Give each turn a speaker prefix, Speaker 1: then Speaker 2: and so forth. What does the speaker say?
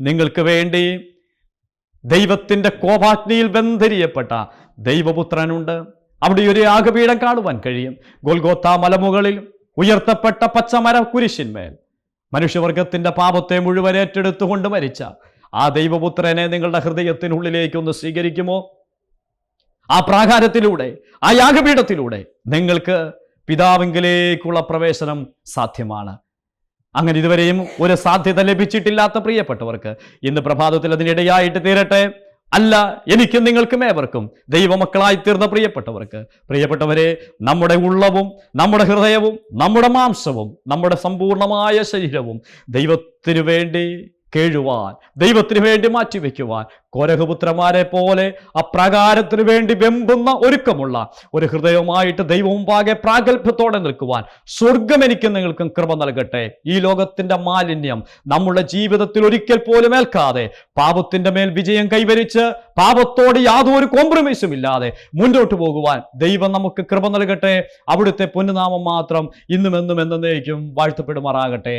Speaker 1: നിങ്ങൾക്ക് വേണ്ടി ദൈവത്തിൻ്റെ കോപാഗ്നിയിൽ ബന്ധരിയപ്പെട്ട ദൈവപുത്രനുണ്ട്. അവിടെ ഒരു യാഗപീഠം കാണുവാൻ കഴിയും. ഗൊൽഗോത്ത മലമുകളിൽ ഉയർത്തപ്പെട്ട പച്ചമര കുരിശിന്മേൽ മനുഷ്യവർഗത്തിൻ്റെ പാപത്തെ മുഴുവൻ ഏറ്റെടുത്തുകൊണ്ട് മരിച്ച ആ ദൈവപുത്രനെ നിങ്ങളുടെ ഹൃദയത്തിനുള്ളിലേക്കൊന്ന് സ്വീകരിക്കുമോ? ആ പ്രാകാരത്തിലൂടെ, ആ യാഗപീഠത്തിലൂടെ നിങ്ങൾക്ക് പിതാവിങ്കിലേക്കുള്ള പ്രവേശനം സാധ്യമാണ്. അങ്ങനെ ഇതുവരെയും ഒരു സാധ്യത ലഭിച്ചിട്ടില്ലാത്ത പ്രിയപ്പെട്ടവർക്ക് ഇന്ന് പ്രഭാതത്തിൽ അതിനിടയായിട്ട് തീരട്ടെ. അല്ല, എനിക്കും നിങ്ങൾക്കും ഏവർക്കും ദൈവമക്കളായി തീർന്ന പ്രിയപ്പെട്ടവരെ, നമ്മുടെ ഉള്ളവും നമ്മുടെ ഹൃദയവും നമ്മുടെ മാംസവും നമ്മുടെ സമ്പൂർണമായ ശരീരവും ദൈവത്തിനു വേണ്ടി കേഴുവാൻ, ദൈവത്തിന് വേണ്ടി മാറ്റിവെക്കുവാൻ കോരഹപുത്രന്മാരെ പോലെ അപ്രകാരത്തിനു വേണ്ടി വെമ്പുന്ന ഒരുക്കമുള്ള ഒരു ഹൃദയവുമായിട്ട് ദൈവമുമ്പാകെ പ്രാഗൽഭ്യത്തോടെ നിൽക്കുവാൻ സ്വർഗം എനിക്കും നിങ്ങൾക്കും കൃപ നൽകട്ടെ. ഈ ലോകത്തിന്റെ മാലിന്യം നമ്മുടെ ജീവിതത്തിൽ ഒരിക്കൽ പോലും ഏൽക്കാതെ പാപത്തിന്റെ മേൽ വിജയം കൈവരിച്ച് പാപത്തോട് യാതൊരു കോംപ്രമൈസും ഇല്ലാതെ മുന്നോട്ട് പോകുവാൻ ദൈവം നമുക്ക് കൃപ നൽകട്ടെ. അവിടുത്തെ പൊന്നുനാമം മാത്രം ഇന്നും എന്നും എന്നേക്കും വാഴ്ത്തപ്പെടുമാറാകട്ടെ.